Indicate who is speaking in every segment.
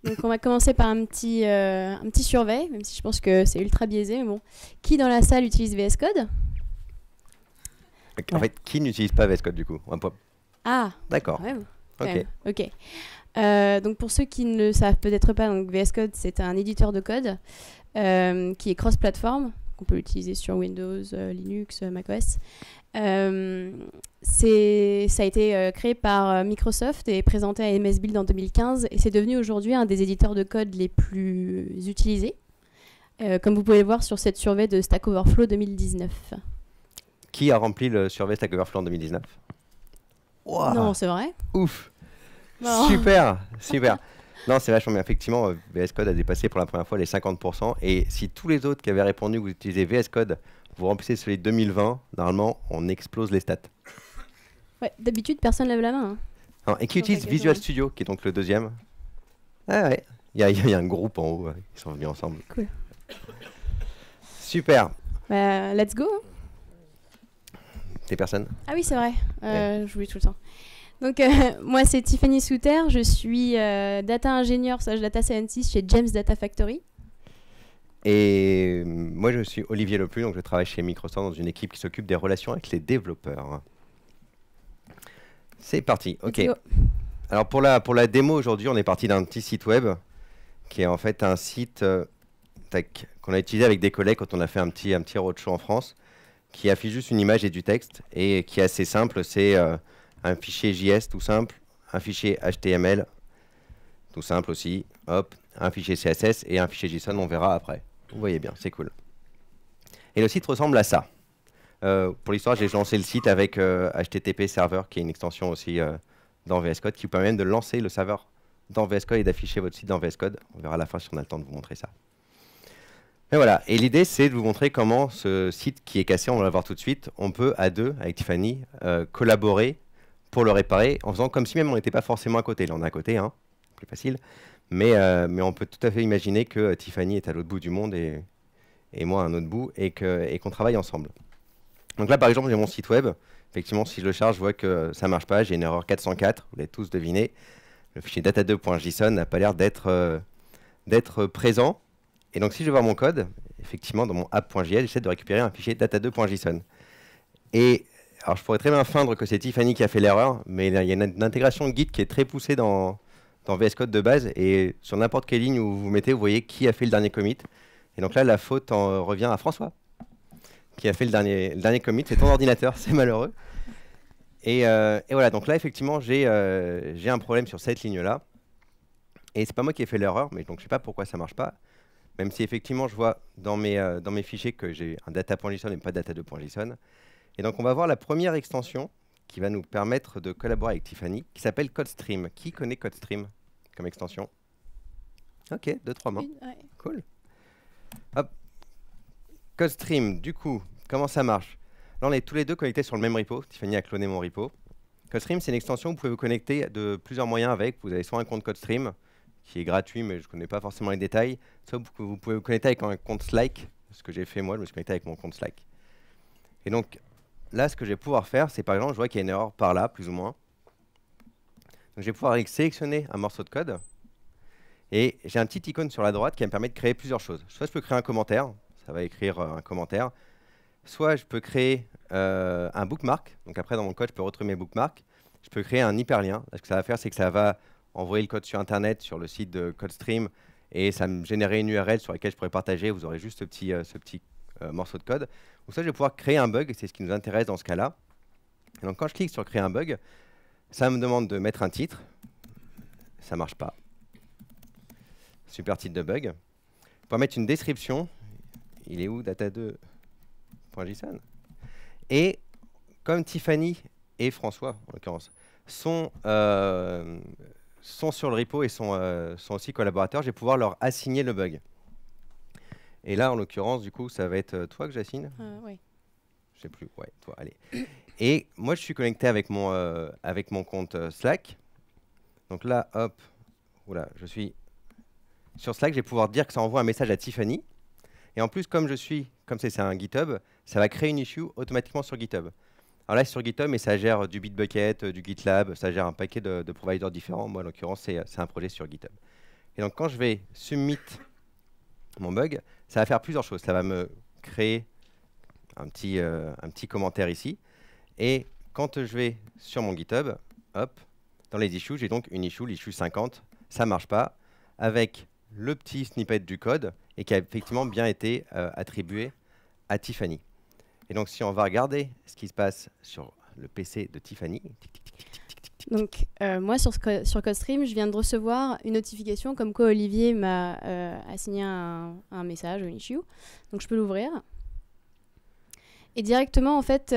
Speaker 1: Donc on va commencer par un petit survey, même si je pense que c'est ultra biaisé. Mais bon. Qui dans la salle utilise VS Code?
Speaker 2: En fait, qui n'utilise pas VS Code du coup?
Speaker 1: Ah,
Speaker 2: D'accord.
Speaker 1: ouais, quand
Speaker 2: Ok.
Speaker 1: même. Ok. Donc pour ceux qui ne le savent peut-être pas, donc VS Code c'est un éditeur de code qui est cross-platform. On peut l'utiliser sur Windows, Linux, macOS. Ça a été créé par Microsoft et présenté à MS Build en 2015 et c'est devenu aujourd'hui un des éditeurs de code les plus utilisés, comme vous pouvez le voir sur cette survey de Stack Overflow 2019.
Speaker 2: Qui a rempli le survey Stack Overflow en 2019? Wow.
Speaker 1: Non, c'est vrai.
Speaker 2: Ouf.
Speaker 1: Non.
Speaker 2: Super, super. Non, c'est vachement bien. Effectivement, VS Code a dépassé pour la première fois les 50%. Et si tous les autres qui avaient répondu que vous utilisez VS Code, vous remplissez celui de 2020, normalement, on explose les stats.
Speaker 1: Ouais, d'habitude, personne lève la main. Hein.
Speaker 2: Non, et qui
Speaker 1: Dans
Speaker 2: utilise
Speaker 1: ta
Speaker 2: Visual
Speaker 1: question.
Speaker 2: Studio, qui est donc le deuxième? Ah ouais, il y a un groupe en haut, ils sont venus ensemble.
Speaker 1: Cool.
Speaker 2: Super.
Speaker 1: Bah, let's go.
Speaker 2: Des personnes?
Speaker 1: Ah oui, c'est vrai. J'oublie tout le temps. Donc, moi, c'est Tiffany Souter. Je suis data ingénieur / data scientist chez James Data Factory.
Speaker 2: Et moi, je suis Olivier Leplu, donc je travaille chez Microsoft dans une équipe qui s'occupe des relations avec les développeurs. C'est parti, ok.
Speaker 1: Let's go.
Speaker 2: Alors pour la démo aujourd'hui, on est parti d'un petit site web qui est en fait un site qu'on a utilisé avec des collègues quand on a fait un petit roadshow en France, qui affiche juste une image et du texte et qui est assez simple. C'est un fichier JS tout simple, un fichier HTML tout simple aussi, hop, un fichier CSS et un fichier JSON, on verra après. Vous voyez bien, c'est cool. Et le site ressemble à ça. Pour l'histoire, j'ai lancé le site avec HTTP Server, qui est une extension aussi dans VS Code, qui vous permet même de lancer le serveur dans VS Code et d'afficher votre site dans VS Code. On verra à la fin si on a le temps de vous montrer ça. Et voilà. Et l'idée, c'est de vous montrer comment ce site qui est cassé, on va le voir tout de suite, on peut à deux, avec Tiffany, collaborer pour le réparer, en faisant comme si même on n'était pas forcément à côté. Là, on est à côté, hein, plus facile. Mais on peut tout à fait imaginer que Tiffany est à l'autre bout du monde et moi à un autre bout et qu'on travaille ensemble. Donc là, par exemple, j'ai mon site web. Effectivement, si je le charge, je vois que ça ne marche pas. J'ai une erreur 404, vous l'avez tous deviné. Le fichier data2.json n'a pas l'air d'être présent. Et donc, si je vais voir mon code, effectivement, dans mon app.js, j'essaie de récupérer un fichier data2.json. Et alors, je pourrais très bien feindre que c'est Tiffany qui a fait l'erreur, mais il y a une intégration Git qui est très poussée dans VS Code de base. Et sur n'importe quelle ligne où vous mettez, vous voyez qui a fait le dernier commit. Et donc là, la faute revient à François, qui a fait le dernier commit. C'est ton ordinateur, c'est malheureux. Et voilà, donc là, effectivement, j'ai un problème sur cette ligne-là. Et c'est pas moi qui ai fait l'erreur, mais donc je sais pas pourquoi ça marche pas. Même si effectivement, je vois dans mes fichiers que j'ai un data.json et pas data2.json. Et donc, on va voir la première extension qui va nous permettre de collaborer avec Tiffany, qui s'appelle CodeStream. Qui connaît CodeStream comme extension? Ok, 2-3 mains.
Speaker 1: Ouais.
Speaker 2: Cool. Hop. CodeStream, du coup, comment ça marche? Là, on est tous les deux connectés sur le même repo. Tiffany a cloné mon repo. CodeStream, c'est une extension où vous pouvez vous connecter de plusieurs moyens avec. Vous avez soit un compte CodeStream, qui est gratuit, mais je ne connais pas forcément les détails. Soit vous pouvez vous connecter avec un compte Slack, ce que j'ai fait moi, je me suis connecté avec mon compte Slack. Et donc, là, ce que je vais pouvoir faire, c'est par exemple, je vois qu'il y a une erreur par là, plus ou moins. Donc, je vais pouvoir sélectionner un morceau de code. Et j'ai un petit icône sur la droite qui va me permettre de créer plusieurs choses. Soit je peux créer un commentaire, ça va écrire un commentaire. Soit je peux créer un bookmark. Donc après, dans mon code, je peux retrouver mes bookmarks. Je peux créer un hyperlien. Ce que ça va faire, c'est que ça va envoyer le code sur Internet, sur le site de CodeStream, et ça va me générer une URL sur laquelle je pourrais partager. Vous aurez juste ce petit morceau de code. Donc ça, je vais pouvoir créer un bug. C'est ce qui nous intéresse dans ce cas-là. Et donc quand je clique sur créer un bug, ça me demande de mettre un titre. Ça marche pas. Super titre de bug. On peut mettre une description. Il est où data2.json? Et comme Tiffany et François, en l'occurrence, sont sur le repo et sont aussi collaborateurs, je vais pouvoir leur assigner le bug. Et là, en l'occurrence, du coup, ça va être toi que j'assigne?
Speaker 1: Oui.
Speaker 2: Je sais plus. Ouais, toi, allez. Et moi, je suis connecté avec mon compte Slack. Donc là, hop, voilà, je suis sur Slack. Je vais pouvoir dire que ça envoie un message à Tiffany. Et en plus, comme c'est un GitHub, ça va créer une issue automatiquement sur GitHub. Alors là, c'est sur GitHub, mais ça gère du Bitbucket, du GitLab, ça gère un paquet de providers différents. Moi, en l'occurrence, c'est un projet sur GitHub. Et donc, quand je vais submit mon bug, ça va faire plusieurs choses. Ça va me créer un petit commentaire ici. Et quand je vais sur mon GitHub, hop, dans les issues, j'ai donc une issue, l'issue 50. Ça ne marche pas, avec le petit snippet du code et qui a effectivement bien été attribué à Tiffany. Et donc, si on va regarder ce qui se passe sur le PC de Tiffany.
Speaker 1: Donc, moi, sur CodeStream, je viens de recevoir une notification comme quoi Olivier m'a assigné un message, une issue. Donc, je peux l'ouvrir. Et directement, en fait,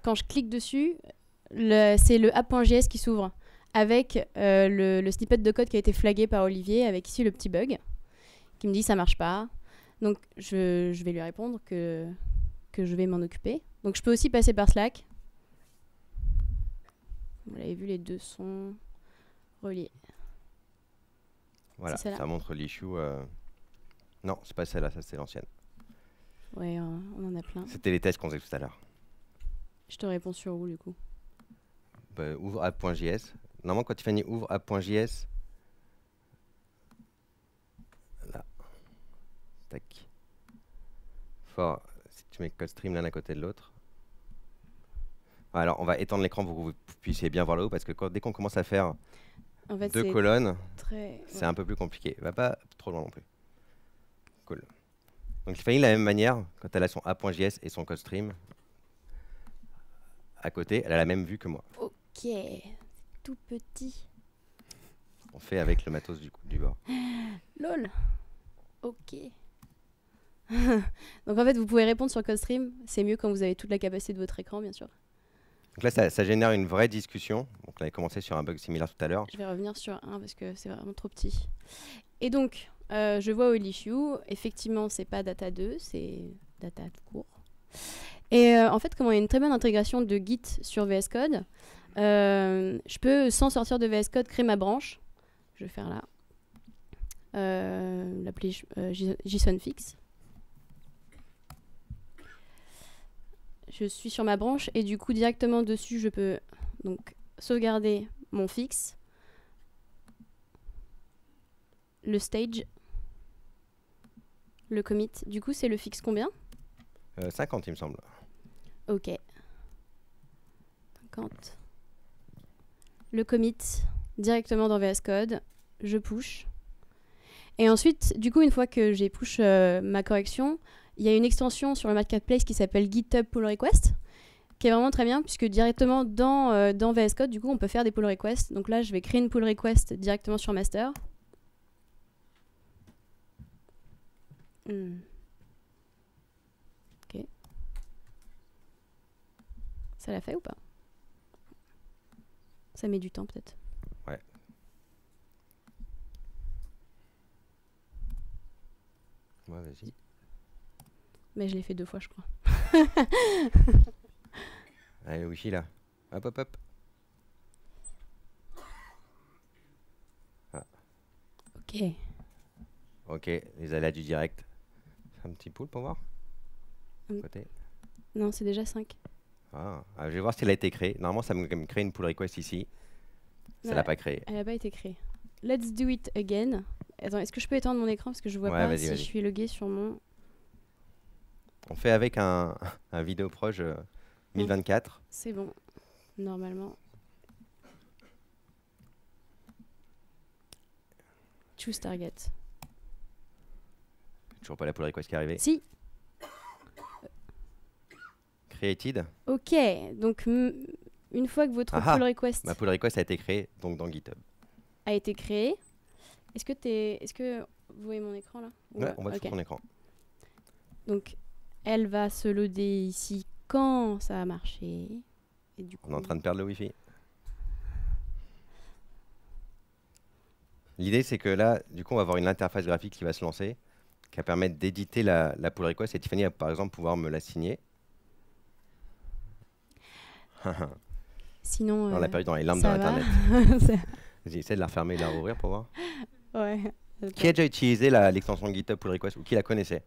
Speaker 1: quand je clique dessus, c'est le app.js qui s'ouvre avec le snippet de code qui a été flagué par Olivier, avec ici le petit bug qui me dit ça marche pas. Donc, je vais lui répondre que je vais m'en occuper. Donc, je peux aussi passer par Slack. Vous l'avez vu, les deux sont reliés.
Speaker 2: Voilà, ça montre l'issue. Non, c'est pas celle-là, ça c'est l'ancienne.
Speaker 1: Ouais, on en a plein.
Speaker 2: C'était les tests qu'on faisait tout à l'heure.
Speaker 1: Je te réponds sur où, du coup?
Speaker 2: Ouvre app.js. Normalement, quand Tiffany ouvre app.js, là, tac. Si tu mets CodeStream l'un à côté de l'autre. Alors, on va étendre l'écran pour que vous puissiez bien voir le haut, parce que dès qu'on commence à faire
Speaker 1: en fait,
Speaker 2: 2 colonnes,
Speaker 1: c'est
Speaker 2: un peu plus compliqué. Va pas trop loin non plus. Cool. Donc, Tiffany, de la même manière, quand elle a son app.js et son CodeStream à côté, elle a la même vue que moi.
Speaker 1: Ok, tout petit.
Speaker 2: On fait avec le matos du bord.
Speaker 1: Lol. Ok. Donc en fait, vous pouvez répondre sur CodeStream. C'est mieux quand vous avez toute la capacité de votre écran, bien sûr.
Speaker 2: Donc là, ça génère une vraie discussion. Donc, on avait commencé sur un bug similaire tout à l'heure.
Speaker 1: Je vais revenir sur un parce que c'est vraiment trop petit. Et donc, je vois au issue, effectivement, c'est pas data 2, c'est data tout court. Et en fait, comme on a une très bonne intégration de Git sur VS Code, je peux, sans sortir de VS Code, créer ma branche. Je vais faire là. L'appeler JSONFix. Je suis sur ma branche et du coup, directement dessus, je peux donc sauvegarder mon fix, le stage, le commit. Du coup, c'est le fixe combien?
Speaker 2: 50, il me semble.
Speaker 1: Ok. 50. Le commit directement dans VS Code. Je push. Et ensuite, du coup, une fois que j'ai push ma correction, il y a une extension sur le marketplace qui s'appelle GitHub Pull Request, qui est vraiment très bien, puisque directement dans VS Code, du coup, on peut faire des pull requests. Donc là, je vais créer une pull request directement sur master. Ok. Ça l'a fait ou pas? Ça met du temps peut-être.
Speaker 2: Ouais. Ouais, vas-y.
Speaker 1: Mais je l'ai fait 2 fois, je crois.
Speaker 2: Allez, le wifi là. Hop, hop, hop. Ah.
Speaker 1: Ok.
Speaker 2: Ok, les aléas du direct. Fais un petit pool pour voir. Côté.
Speaker 1: Non, c'est déjà 5.
Speaker 2: Je vais voir si elle a été créée. Normalement, ça me crée une pull request ici. Ça l'a pas créée.
Speaker 1: Elle n'a pas été créée. Let's do it again. Attends, est-ce que je peux étendre mon écran parce que je vois pas si je suis logué sur mon...
Speaker 2: On fait avec un vidéo proche 1024.
Speaker 1: C'est bon, normalement. Choose target.
Speaker 2: Toujours pas la pull request qui est arrivée.
Speaker 1: Si.
Speaker 2: Created.
Speaker 1: Ok, donc une fois que votre pull request...
Speaker 2: Ma pull request a été créée donc dans GitHub.
Speaker 1: A été créée. Est-ce que vous voyez mon écran là?
Speaker 2: Ouais, on voit sur ton écran.
Speaker 1: Donc, elle va se loader ici quand ça a marché. Et du coup...
Speaker 2: On est en train de perdre le Wi-Fi. L'idée, c'est que là, du coup, on va avoir une interface graphique qui va se lancer, qui va permettre d'éditer la pull request. Et Tiffany va, par exemple, pouvoir me la signer.
Speaker 1: Sinon...
Speaker 2: on l'a perdu dans les limbes de l'Internet. Vas-y, essaie de la refermer et de la rouvrir pour voir.
Speaker 1: Ouais.
Speaker 2: Qui a déjà utilisé l'extension GitHub pull request ou qui la connaissait?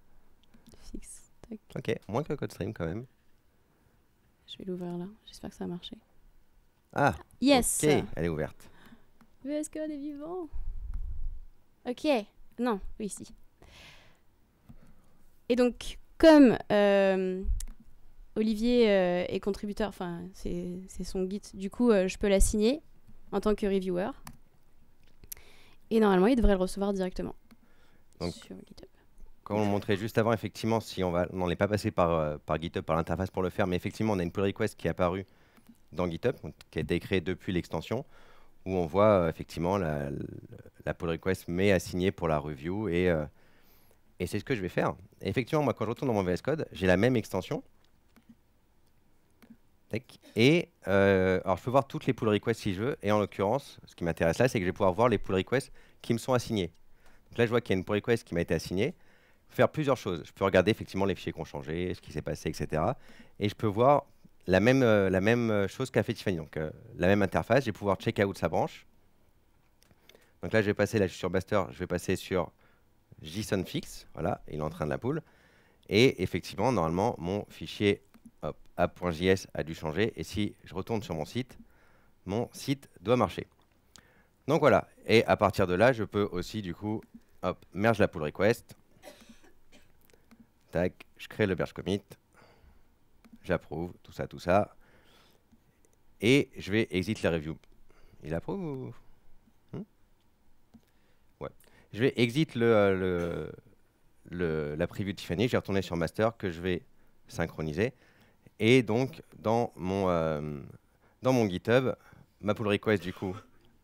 Speaker 1: Fixe. Tac.
Speaker 2: Ok, moins que CodeStream quand même.
Speaker 1: Je vais l'ouvrir là. J'espère que ça a marché.
Speaker 2: Ah,
Speaker 1: yes.
Speaker 2: Ok, elle est ouverte.
Speaker 1: VS Code est vivant. Ok. Non, oui, si. Et donc, comme Olivier est contributeur, enfin, c'est son Git, du coup, je peux la signer en tant que reviewer. Et normalement, il devrait le recevoir directement
Speaker 2: Donc,
Speaker 1: sur GitHub.
Speaker 2: comme on le montrait juste avant, effectivement, si on n'en est pas passé par GitHub, par l'interface pour le faire, mais effectivement, on a une pull request qui est apparue dans GitHub, donc, qui a été créée depuis l'extension, où on voit effectivement la pull request mais assignée pour la review, et c'est ce que je vais faire. Et effectivement, moi, quand je retourne dans mon VS Code, j'ai la même extension. Et alors, je peux voir toutes les pull requests si je veux, et en l'occurrence, ce qui m'intéresse là, c'est que je vais pouvoir voir les pull requests qui me sont assignées. Donc là, je vois qu'il y a une pull request qui m'a été assignée. Faire plusieurs choses. Je peux regarder effectivement les fichiers qui ont changé, ce qui s'est passé, etc. Et je peux voir la même chose qu'a fait Tiffany. Donc la même interface, je vais pouvoir check out sa branche. Donc là, je vais passer, là je suis sur Master, je vais passer sur JSON fix. Voilà, il est en train de la pull. Et effectivement, normalement, mon fichier app.js a dû changer. Et si je retourne sur mon site doit marcher. Donc voilà. Et à partir de là, je peux aussi du coup, merge la pull request. Tac, je crée le merge commit, j'approuve, tout ça. Et je vais exit la review. Il approuve ou... Ouais. Je vais exit la preview de Tiffany, je vais retourner sur master que je vais synchroniser. Et donc, dans mon GitHub, ma pull request du coup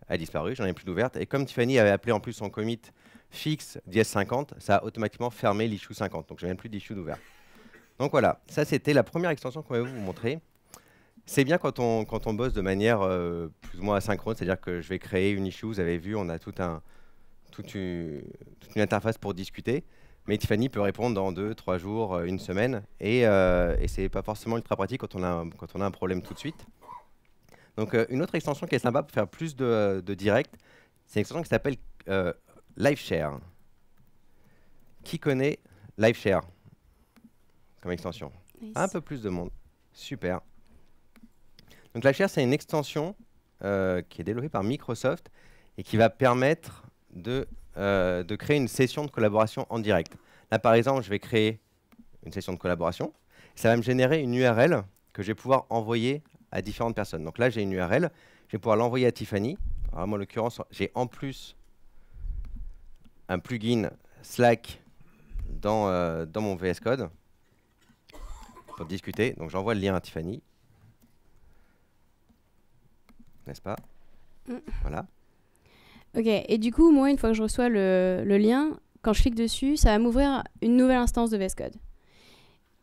Speaker 2: a disparu, j'en ai plus d'ouverte. Et comme Tiffany avait appelé en plus son commit fixe DS50, ça a automatiquement fermé l'issue 50. Donc, je n'ai même plus d'issue d'ouvert. Donc voilà, ça c'était la première extension qu'on va vous montrer. C'est bien quand on bosse de manière plus ou moins asynchrone, c'est-à-dire que je vais créer une issue, vous avez vu, on a toute une interface pour discuter, mais Tiffany peut répondre dans 2, 3 jours, une semaine, et c'est pas forcément ultra pratique quand on a un problème tout de suite. Donc une autre extension qui est sympa pour faire plus de direct, c'est une extension qui s'appelle LiveShare. Qui connaît LiveShare comme extension?
Speaker 1: Nice.
Speaker 2: Un peu plus de monde. Super. Donc LiveShare, c'est une extension qui est développée par Microsoft et qui va permettre de créer une session de collaboration en direct. Là, par exemple, je vais créer une session de collaboration. Ça va me générer une URL que je vais pouvoir envoyer à différentes personnes. Donc là, j'ai une URL. Je vais pouvoir l'envoyer à Tiffany. Alors moi, en l'occurrence, j'ai en plus un plugin Slack dans mon VS Code pour discuter. Donc j'envoie le lien à Tiffany. N'est-ce pas? Voilà.
Speaker 1: Ok, et du coup, moi, une fois que je reçois le lien, quand je clique dessus, ça va m'ouvrir une nouvelle instance de VS Code.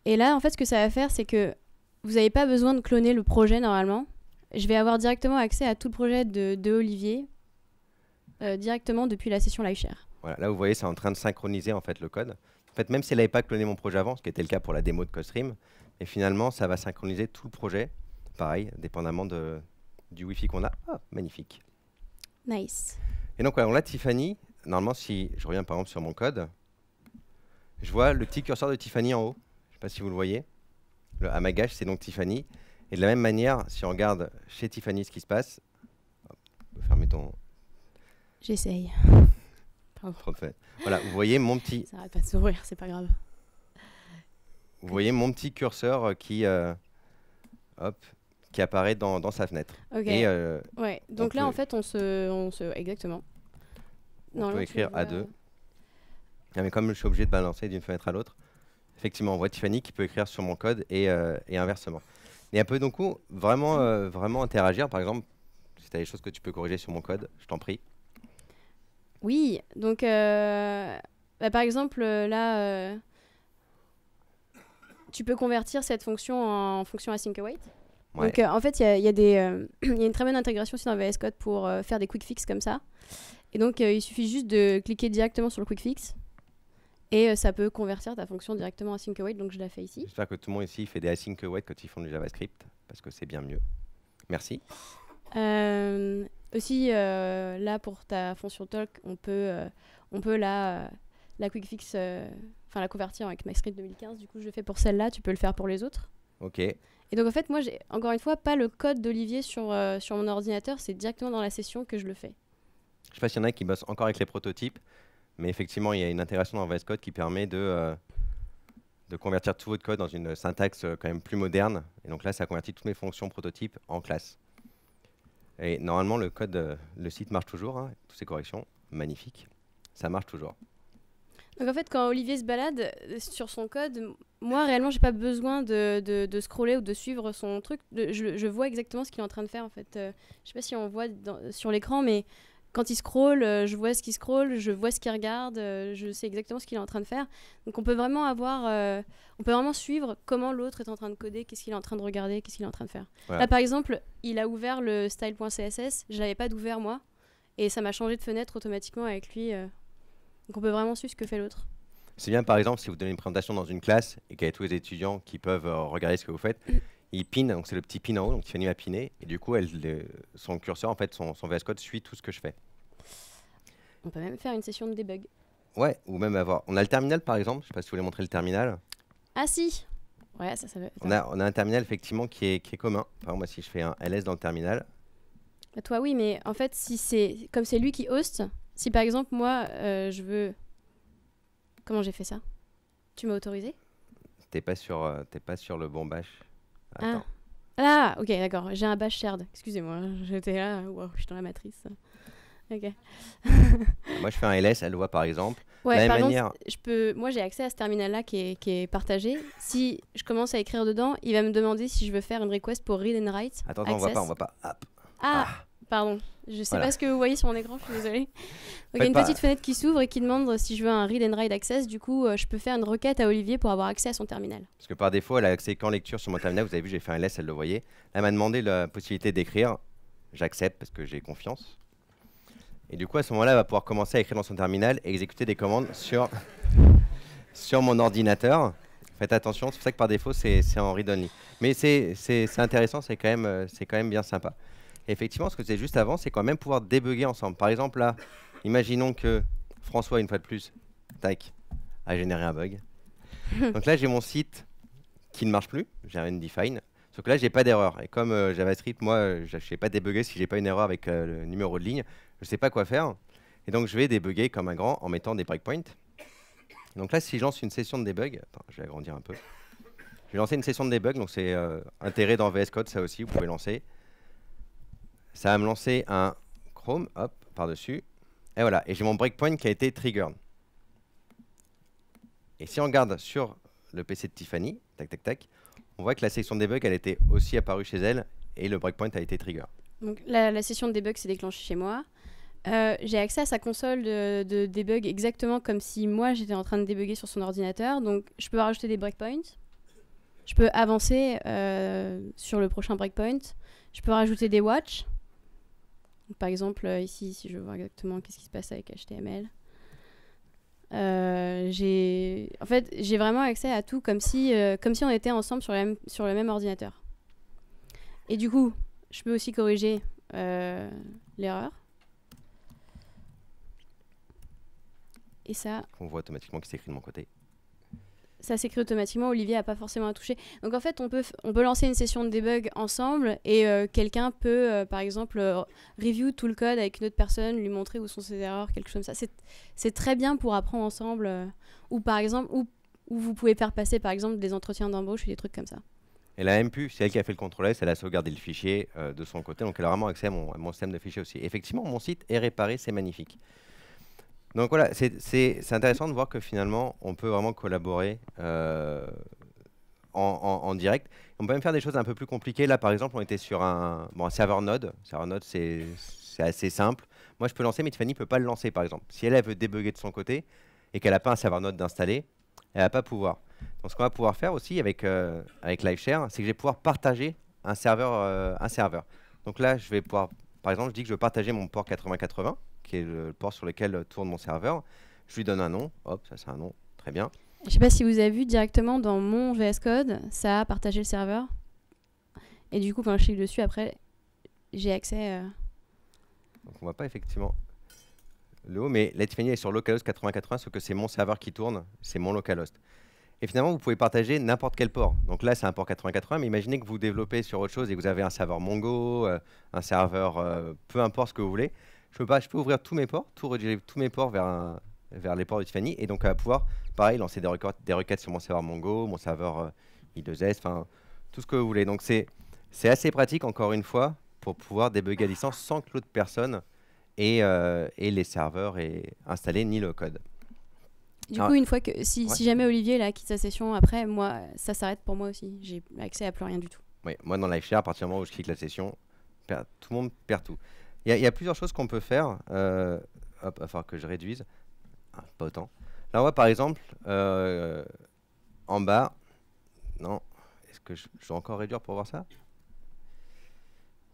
Speaker 1: Et là, en fait, ce que ça va faire, c'est que vous n'avez pas besoin de cloner le projet normalement. Je vais avoir directement accès à tout le projet de Olivier directement depuis la session LiveShare.
Speaker 2: Voilà, là, vous voyez, c'est en train de synchroniser en fait le code. En fait, même s'il n'avait pas cloné mon projet avant, ce qui était le cas pour la démo de CodeStream, et finalement, ça va synchroniser tout le projet, pareil, dépendamment du Wi-Fi qu'on a. Ah, magnifique.
Speaker 1: Nice.
Speaker 2: Et donc, voilà, Tiffany, normalement, si je reviens par exemple sur mon code, je vois le petit curseur de Tiffany en haut. Je ne sais pas si vous le voyez. Le Amagash, c'est donc Tiffany. Et de la même manière, si on regarde chez Tiffany ce qui se passe, hop, on peut fermer ton...
Speaker 1: J'essaye. Pardon.
Speaker 2: Trop de fait. Voilà, vous voyez mon petit...
Speaker 1: Ça arrête pas de sourire, c'est pas grave.
Speaker 2: Vous voyez mon petit curseur qui apparaît dans sa fenêtre.
Speaker 1: Ok.
Speaker 2: Et,
Speaker 1: ouais. Donc là, en fait, on se... Exactement.
Speaker 2: On peut écrire A2. Ah, mais comme je suis obligé de balancer d'une fenêtre à l'autre, effectivement, on voit Tiffany qui peut écrire sur mon code et inversement. Et elle peut donc vraiment interagir. Par exemple, si tu as des choses que tu peux corriger sur mon code, je t'en prie.
Speaker 1: Oui, donc par exemple, là, tu peux convertir cette fonction en fonction async await. Ouais. Donc en fait, il y a une très bonne intégration aussi dans VS Code pour faire des quick fix comme ça. Et donc, il suffit juste de cliquer directement sur le quick fix et ça peut convertir ta fonction directement async await. Donc, je la fais ici.
Speaker 2: J'espère que tout le monde ici fait des async await quand ils font du JavaScript parce que c'est bien mieux. Merci.
Speaker 1: Aussi, là, pour ta fonction talk, on peut la quick fix, la convertir avec MaxScript 2015. Du coup, je le fais pour celle-là. Tu peux le faire pour les autres.
Speaker 2: Ok.
Speaker 1: Et donc, en fait, moi, j'ai encore une fois pas le code d'Olivier sur mon ordinateur. C'est directement dans la session que je le fais.
Speaker 2: Je sais pas s'il y en a qui bossent encore avec les prototypes, mais effectivement, il y a une intégration dans VS Code qui permet de convertir tout votre code dans une syntaxe quand même plus moderne. Et donc là, ça convertit toutes mes fonctions prototypes en classe. Et normalement, le code, le site marche toujours, hein, toutes ces corrections, magnifique, ça marche toujours.
Speaker 1: Donc en fait, quand Olivier se balade sur son code, moi réellement, j'ai pas besoin de scroller ou de suivre son truc. Je vois exactement ce qu'il est en train de faire en fait. Je sais pas si on voit sur l'écran, mais quand il scrolle, je vois ce qu'il scrolle, je vois ce qu'il regarde, je sais exactement ce qu'il est en train de faire. Donc on peut vraiment on peut vraiment suivre comment l'autre est en train de coder, qu'est-ce qu'il est en train de regarder, qu'est-ce qu'il est en train de faire.
Speaker 2: Voilà.
Speaker 1: Là par exemple, il a ouvert le style.css, je l'avais pas d'ouvert moi, et ça m'a changé de fenêtre automatiquement avec lui. Donc on peut vraiment suivre ce que fait l'autre.
Speaker 2: C'est bien, par exemple, si vous donnez une présentation dans une classe et qu'il y a tous les étudiants qui peuvent regarder ce que vous faites, il pin, donc c'est le petit pin en haut, donc Tiffany va piner, et du coup, son curseur, en fait, son VS Code suit tout ce que je fais.
Speaker 1: On peut même faire une session de debug.
Speaker 2: Ouais, ou même avoir. On a le terminal, par exemple, je sais pas si vous voulez montrer le terminal.
Speaker 1: Ah si. Ouais, ça va.
Speaker 2: On a un terminal, effectivement, qui est commun. Par exemple, moi, si je fais un ls dans le terminal.
Speaker 1: Bah, toi, oui, mais en fait, si comme c'est lui qui host, si par exemple, moi, je veux... Comment j'ai fait ça? Tu m'as autorisé?
Speaker 2: T'es pas sur le bon bash. Attends.
Speaker 1: Ah, ok, d'accord. J'ai un bash shared. Excusez-moi, j'étais là. Wow, je suis dans la matrice. Ok.
Speaker 2: Moi, je fais un ls, elle le voit, par exemple.
Speaker 1: Ouais, par contre, moi, j'ai accès à ce terminal-là qui est partagé. Si je commence à écrire dedans, il va me demander si je veux faire une request pour read and write.
Speaker 2: Attends, on voit pas. Hop.
Speaker 1: Ah, pardon. Je sais pas ce que vous voyez sur mon écran, je suis désolée. Donc, il y a une petite fenêtre qui s'ouvre et qui demande si je veux un read and write access. Du coup, je peux faire une requête à Olivier pour avoir accès à son terminal.
Speaker 2: Parce que par défaut, elle a accès qu'en lecture sur mon terminal. Vous avez vu, j'ai fait un ls, elle le voyait. Elle m'a demandé la possibilité d'écrire. J'accepte parce que j'ai confiance. Et du coup, à ce moment-là, elle va pouvoir commencer à écrire dans son terminal et exécuter des commandes sur mon ordinateur. Faites attention, c'est pour ça que par défaut, c'est en read-only. Mais c'est intéressant, c'est quand même bien sympa. Et effectivement, ce que c'est juste avant, c'est quand même pouvoir débugger ensemble. Par exemple, là, imaginons que François, une fois de plus, tac, a généré un bug. Donc là, j'ai mon site qui ne marche plus, j'ai un define. Sauf que là, j'ai pas d'erreur. Et comme JavaScript, moi, je ne sais pas débugger si j'ai pas une erreur avec le numéro de ligne. Je ne sais pas quoi faire. Et donc, je vais débugger comme un grand en mettant des breakpoints. Donc là, si je lance une session de debug, attends, je vais agrandir un peu. Je vais lancer une session de debug, donc c'est intégré dans VS Code, ça aussi, vous pouvez lancer. Ça va me lancer un Chrome, hop, par-dessus. Et voilà, et j'ai mon breakpoint qui a été triggered. Et si on regarde sur le PC de Tiffany, tac, tac, tac, on voit que la session de debug, elle était aussi apparue chez elle, et le breakpoint a été trigger.
Speaker 1: Donc la session de debug s'est déclenchée chez moi. J'ai accès à sa console de debug exactement comme si moi j'étais en train de débugger sur son ordinateur. Donc je peux rajouter des breakpoints. Je peux avancer sur le prochain breakpoint. Je peux rajouter des watch. Donc, par exemple, ici, si je veux voir exactement qu'est-ce qui se passe avec HTML. En fait, j'ai vraiment accès à tout comme si on était ensemble sur le même ordinateur. Et du coup, je peux aussi corriger l'erreur. Et ça...
Speaker 2: On voit automatiquement qui s'écrit de mon côté.
Speaker 1: Ça s'écrit automatiquement, Olivier n'a pas forcément à toucher. Donc en fait, on peut lancer une session de debug ensemble et quelqu'un peut, par exemple, review tout le code avec une autre personne, lui montrer où sont ses erreurs, quelque chose comme ça. C'est très bien pour apprendre ensemble. Ou par exemple, où vous pouvez faire passer, par exemple, des entretiens d'embauche ou des trucs comme ça.
Speaker 2: Et la MPU, c'est elle qui a fait le contrôle S, elle a sauvegardé le fichier de son côté, donc elle a vraiment accès à mon système de fichiers aussi. Effectivement, mon site est réparé, c'est magnifique. Donc voilà, c'est intéressant de voir que finalement, on peut vraiment collaborer en direct. On peut même faire des choses un peu plus compliquées. Là, par exemple, on était sur un serveur Node. Serveur Node, c'est assez simple. Moi, je peux lancer, mais Tiffany ne peut pas le lancer, par exemple. Si elle veut débugger de son côté et qu'elle n'a pas un serveur Node d'installer, elle ne va pas pouvoir. Donc, ce qu'on va pouvoir faire aussi avec LiveShare, c'est que je vais pouvoir partager un serveur. Donc là, je vais pouvoir, par exemple, je dis que je veux partager mon port 8080, qui est le port sur lequel tourne mon serveur. Je lui donne un nom. Hop, ça c'est un nom. Très bien.
Speaker 1: Je ne sais pas si vous avez vu directement dans mon VS Code, ça a partagé le serveur. Et du coup, quand je clique dessus, après, j'ai accès...
Speaker 2: Donc on ne voit pas effectivement le haut, mais la Tiffany est sur localhost 8080, sauf que c'est mon serveur qui tourne, c'est mon localhost. Et finalement, vous pouvez partager n'importe quel port. Donc là, c'est un port 8080, mais imaginez que vous développez sur autre chose et que vous avez un serveur Mongo, un serveur, peu importe ce que vous voulez. je peux ouvrir tous mes ports, tout rediriger tous mes ports vers les ports de Tiffany, et donc pouvoir, pareil, lancer des requêtes sur mon serveur Mongo, mon serveur I2S, enfin, tout ce que vous voulez. Donc c'est assez pratique, encore une fois, pour pouvoir débugger à distance sans que l'autre personne ait les serveurs installés ni le code.
Speaker 1: Du coup, une fois que si jamais Olivier là, quitte sa session, après, moi, ça s'arrête pour moi aussi. J'ai accès à plus rien du tout.
Speaker 2: Oui, moi dans LiveShare, à partir du moment où je quitte la session, tout le monde perd tout. Il y a plusieurs choses qu'on peut faire. Hop, il va falloir que je réduise. Ah, pas autant. Là, on voit par exemple, en bas, non, est-ce que je dois encore réduire pour voir ça?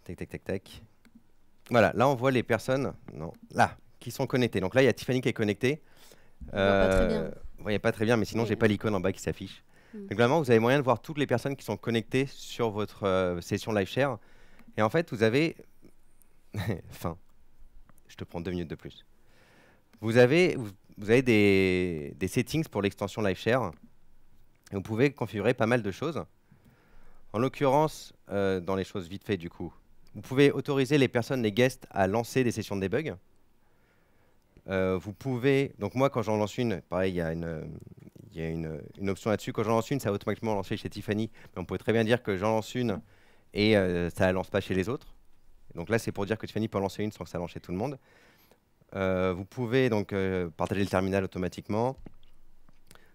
Speaker 2: Tac, tac, tac, tac. Voilà, là on voit les personnes, non, là, qui sont connectées. Donc là, il y a Tiffany qui est connectée.
Speaker 1: On voit pas très bien.
Speaker 2: Vous voyez pas très bien, mais sinon, j'ai pas l'icône en bas qui s'affiche.
Speaker 1: Mm.
Speaker 2: Donc globalement, vous avez moyen de voir toutes les personnes qui sont connectées sur votre session LiveShare. Et en fait, vous avez... Enfin, je te prends 2 minutes de plus. Vous avez des settings pour l'extension LiveShare. Et vous pouvez configurer pas mal de choses. En l'occurrence, dans les choses vite fait du coup, vous pouvez autoriser les personnes, les guests, à lancer des sessions de debug. Vous pouvez, donc moi quand j'en lance une, pareil, il y a une option là-dessus. Quand j'en lance une, ça va automatiquement lancer chez Tiffany. Mais on peut très bien dire que j'en lance une et ça ne lance pas chez les autres. Donc là, c'est pour dire que Tiffany peut en lancer une sans que ça lance chez tout le monde. Vous pouvez donc partager le terminal automatiquement.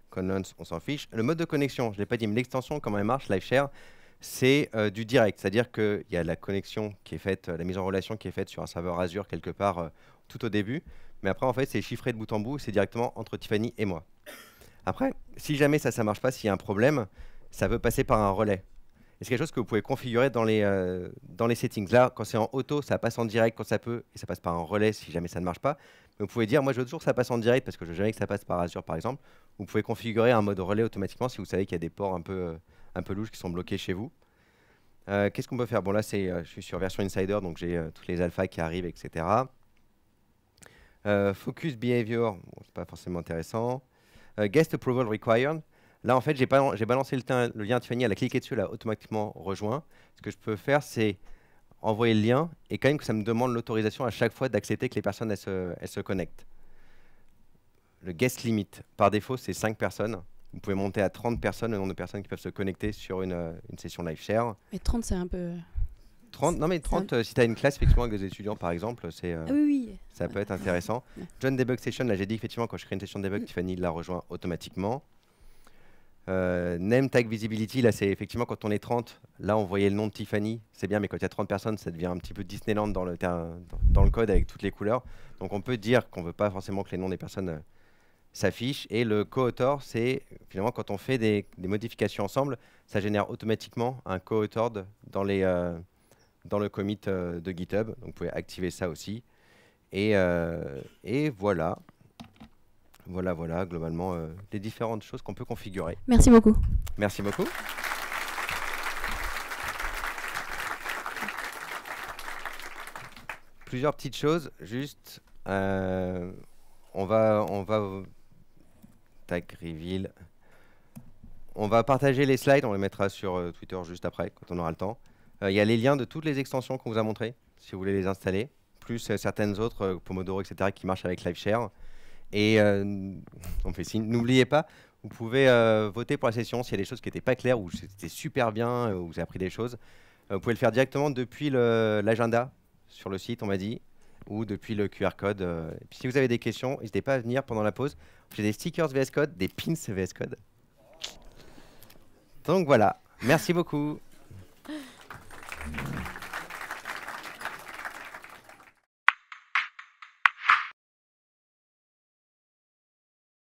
Speaker 2: Conlance, on s'en fiche. Le mode de connexion, je ne l'ai pas dit, mais l'extension, comment elle marche, LiveShare, c'est du direct. C'est-à-dire qu'il y a la connexion qui est faite, la mise en relation qui est faite sur un serveur Azure quelque part tout au début. Mais après, en fait, c'est chiffré de bout en bout. C'est directement entre Tiffany et moi. Après, si jamais ça ne marche pas, s'il y a un problème, ça peut passer par un relais. Et c'est quelque chose que vous pouvez configurer dans les settings. Là, quand c'est en auto, ça passe en direct quand ça peut, et ça passe par un relais si jamais ça ne marche pas. Mais vous pouvez dire, moi je veux toujours que ça passe en direct parce que je veux jamais que ça passe par Azure par exemple. Vous pouvez configurer un mode relais automatiquement si vous savez qu'il y a des ports un peu louches qui sont bloqués chez vous. Qu'est-ce qu'on peut faire? Bon là, je suis sur version Insider, donc j'ai toutes les alphas qui arrivent, etc. Focus Behavior, bon, c'est pas forcément intéressant. Guest Approval Required. Là, en fait, j'ai balancé le lien Tiffany, elle a cliqué dessus, elle a automatiquement rejoint. Ce que je peux faire, c'est envoyer le lien et quand même que ça me demande l'autorisation à chaque fois d'accepter que les personnes elles se connectent. Le guest limit, par défaut, c'est 5 personnes. Vous pouvez monter à 30 personnes, le nombre de personnes qui peuvent se connecter sur une session LiveShare.
Speaker 1: Mais 30, c'est un peu...
Speaker 2: 30, non mais 30, si tu as une classe effectivement avec des étudiants par exemple,
Speaker 1: oui.
Speaker 2: Ça peut être intéressant. John Debug Session, là j'ai dit effectivement quand je crée une session de debug, Tiffany la rejoint automatiquement. Name Tag Visibility, là c'est effectivement quand on est 30, là on voyait le nom de Tiffany, c'est bien, mais quand il y a 30 personnes, ça devient un petit peu Disneyland dans le code avec toutes les couleurs. Donc on peut dire qu'on ne veut pas forcément que les noms des personnes s'affichent. Et le co-author, c'est finalement quand on fait des modifications ensemble, ça génère automatiquement un co-authored dans le commit de GitHub. Donc vous pouvez activer ça aussi. Et voilà. Voilà, globalement, les différentes choses qu'on peut configurer.
Speaker 1: Merci beaucoup.
Speaker 2: Merci beaucoup. Plusieurs petites choses, juste. On va tac, reveal. On va partager les slides, on les mettra sur Twitter juste après, quand on aura le temps. Il y a les liens de toutes les extensions qu'on vous a montrées, si vous voulez les installer, plus certaines autres, Pomodoro, etc., qui marchent avec LiveShare. Et on fait signe. N'oubliez pas, vous pouvez voter pour la session s'il y a des choses qui n'étaient pas claires ou c'était super bien, ou vous avez appris des choses. Vous pouvez le faire directement depuis l'agenda sur le site, on m'a dit, ou depuis le QR code. Et puis si vous avez des questions, n'hésitez pas à venir pendant la pause. J'ai des stickers VS Code, des pins VS Code. Donc voilà, merci beaucoup.